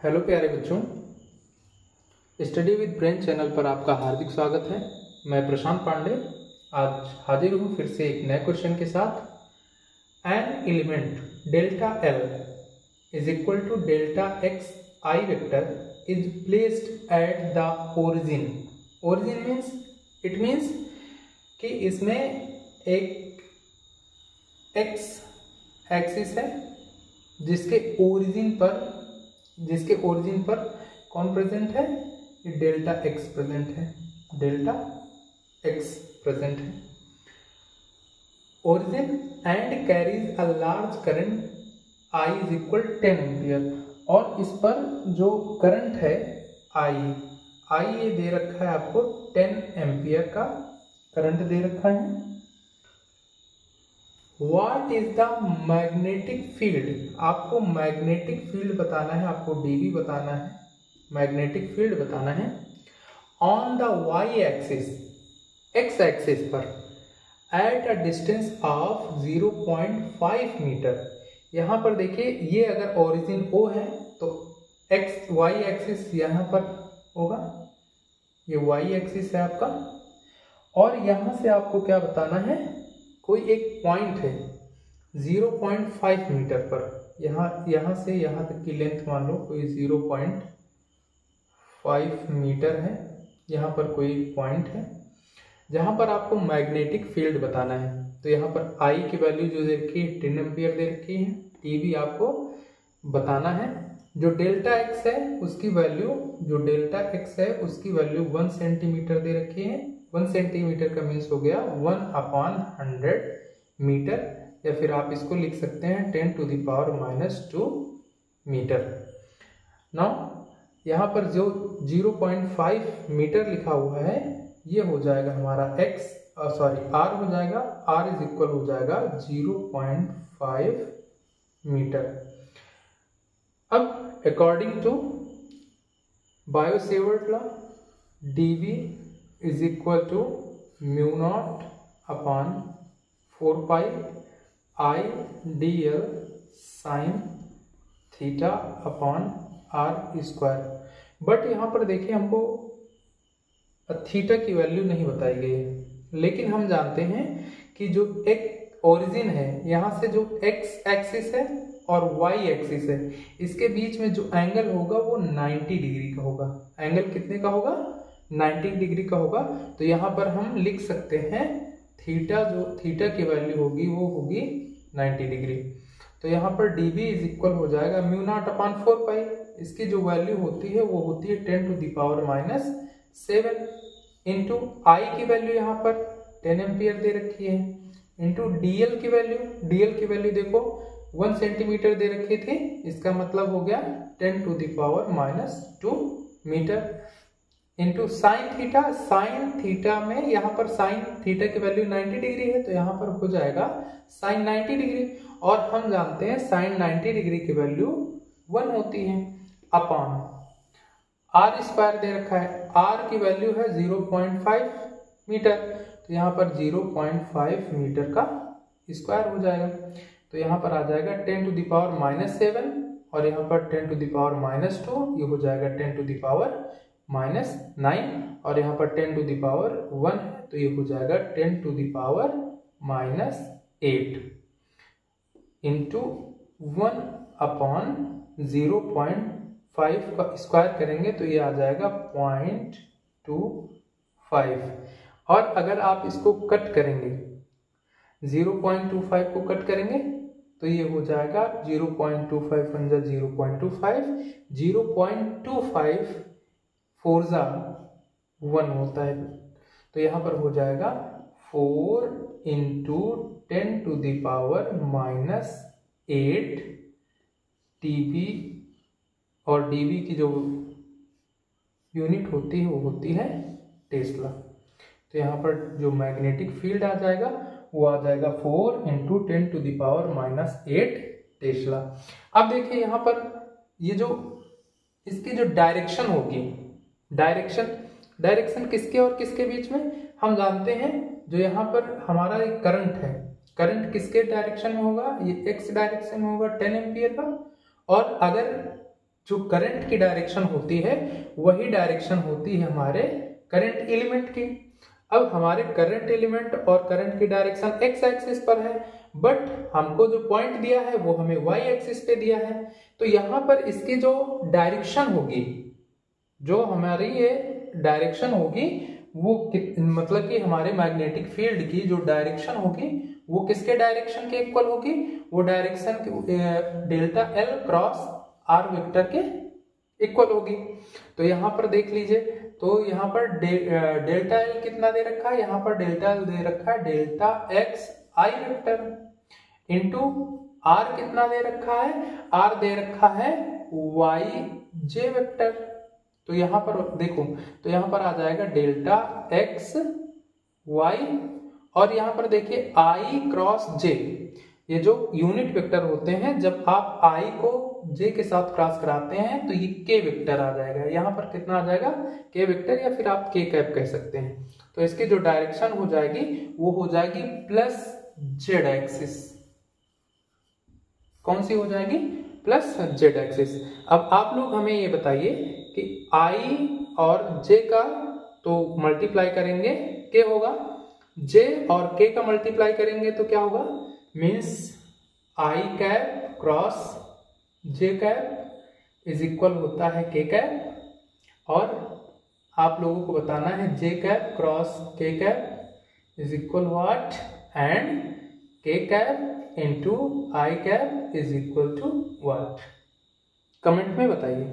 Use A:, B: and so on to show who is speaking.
A: Hello प्यारे बच्चों, study with brain channel पर आपका हार्दिक स्वागत है। मैं प्रशांत पांडे आज हाजिर हूँ फिर से एक नए क्वेश्चन के साथ। An element delta L is equal to delta x i vector is placed at the origin. Origin means it means कि इसमें एक एक्स एक्सिस है जिसके ओरिजिन पर कौन प्रेजेंट है? ये डेल्टा एक्स प्रेजेंट है। डेल्टा एक्स प्रेजेंट है origin and carries a large current I is equal 10 ampere. और इस पर जो करंट है आई ये दे रखा है आपको 10 एम्पियर का करंट दे रखा है। What is the magnetic field? आपको मैग्नेटिक फील्ड बताना है, आपको डीवी बताना है, मैग्नेटिक फील्ड बताना है on the Y axis, X axis पर at a distance of 0.5 metre. यहाँ पर देखिए, ये अगर ओरिजिन O है तो एक्स वाई एक्सिस यहाँ पर होगा, ये वाई एक्सिस है आपका। और यहाँ से आपको क्या बताना है? कोई एक पॉइंट है 0.5 मीटर पर, यहाँ से यहाँ तक की लेंथ मान लो कोई 0.5 मीटर है। यहाँ पर कोई पॉइंट है जहाँ पर आपको मैग्नेटिक फील्ड बताना है। तो यहाँ पर आई की वैल्यू जो दे रखी है 10 एम्पियर दे रखी है, टी भी आपको बताना है। जो डेल्टा एक्स है उसकी वैल्यू 1 सेंटीमीटर दे रखी है। 1 सेंटीमीटर का मीन्स हो गया 1/100 मीटर, या फिर आप इसको लिख सकते हैं 10⁻⁻² मीटर। नाउ यहाँ पर जो 0.5 मीटर लिखा हुआ है ये हो जाएगा हमारा आर हो जाएगा, आर इज इक्वल हो जाएगा 0.5 मीटर। अब according to Biot Savart law, dB is equal to μ0/4π I dl sine theta upon r square. But यहाँ पर देखिए हमको थीटा की वैल्यू नहीं बताई गई है, लेकिन हम जानते हैं कि जो एक ओरिजिन है यहाँ से जो एक्स एक्सिस है और वाई एक्सिस है, इसके बीच में जो एंगल होगा वो 90 डिग्री का होगा। एंगल कितने का होगा? 90 डिग्री का होगा। तो यहाँ पर हम लिख सकते हैं थीटा की वैल्यू होगी वो होगी 90 डिग्री। तो यहाँ पर dB इज इक्वल हो जाएगा μ0/4π। इसकी जो वैल्यू होती है वो होती है 10⁻⁷ इंटू आई की वैल्यू यहाँ पर 10 एम्पियर दे रखी है, इंटू डीएल की वैल्यू देखो 1 सेंटीमीटर दे रखी थी, इसका मतलब हो गया 10⁻⁻² मीटर, इंटू साइन थीटा में यहाँ पर साइन थीटा की वैल्यू 90 डिग्री है, तो यहाँ पर हो जाएगा साइन 90 डिग्री। और हम जानते हैं साइन 90 डिग्री की वैल्यू 1 होती है अपॉन आर स्क्वायर दे रखा है, आर की वैल्यू है 0.5 मीटर, तो यहाँ पर 0.5 मीटर का स्क्वायर हो जाएगा। तो यहाँ पर आ जाएगा 10⁻⁷ और यहाँ पर 10⁻⁻², ये हो जाएगा 10⁻⁹ और यहाँ पर 10⁻1 है तो ये हो जाएगा 10⁻⁸ इंटू 1/0.5 का स्क्वायर करेंगे तो ये आ जाएगा 0.25। और अगर आप इसको कट करेंगे 0.25 को कट करेंगे तो ये हो जाएगा 0.25 × 0.25, 0.25 4 × 1 होता है, तो यहाँ पर हो जाएगा 4 × 10⁻⁻8 dB। और dB की जो यूनिट होती है वो होती है टेस्ला। तो यहाँ पर जो मैग्नेटिक फील्ड आ जाएगा वो आ जाएगा 4 × 10⁻⁸ टेस्ला। अब देखिए यहाँ पर ये जो इसकी जो डायरेक्शन होगी, डायरेक्शन किसके और किसके बीच में हम जानते हैं। जो यहाँ पर हमारा एक करंट है, करंट किसके डायरेक्शन में होगा? ये एक्स डायरेक्शन में होगा 10 एम्पियर का। और अगर जो करंट की डायरेक्शन होती है वही डायरेक्शन होती है हमारे करंट एलिमेंट की। अब हमारे करंट एलिमेंट और करंट की डायरेक्शन एक्स एक्सिस पर है, बट हमको जो पॉइंट दिया है वो हमें वाई एक्सिस पे दिया है। तो यहाँ पर इसकी जो डायरेक्शन होगी, जो हमारी ये डायरेक्शन होगी वो मतलब कि हमारे मैग्नेटिक फील्ड की जो डायरेक्शन होगी वो किसके डायरेक्शन के इक्वल होगी, वो direction delta L cross r vector के इक्वल होगी। तो यहाँ पर देख लीजिए, तो यहाँ पर डेल्टा एल कितना दे रखा है, यहाँ पर डेल्टा एल दे रखा है delta x i vector into r कितना दे रखा है, आर दे रखा है वाई जे वेक्टर। तो यहाँ पर देखो, तो यहाँ पर आ जाएगा डेल्टा एक्स वाई और यहाँ पर देखिए आई क्रॉस जे। ये जो यूनिट वेक्टर होते हैं जब आप आई को जे के साथ क्रॉस कराते हैं तो ये के वेक्टर आ जाएगा। यहाँ पर कितना आ जाएगा, के वेक्टर, या फिर आप के कैप कह सकते हैं। तो इसकी जो डायरेक्शन हो जाएगी वो हो जाएगी प्लस जेड एक्सिस। कौन सी हो जाएगी, प्लस जेड एक्सिस। अब आप लोग हमें ये बताइए कि आई और जे का तो मल्टीप्लाई करेंगे के होगा, जे और के का मल्टीप्लाई करेंगे तो क्या होगा, means I cap cross J cap is equal होता है के कैप, और आप लोगों को बताना है J cap cross K cap is equal what, and K cap into I cap is equal to what. Comment में बताइए।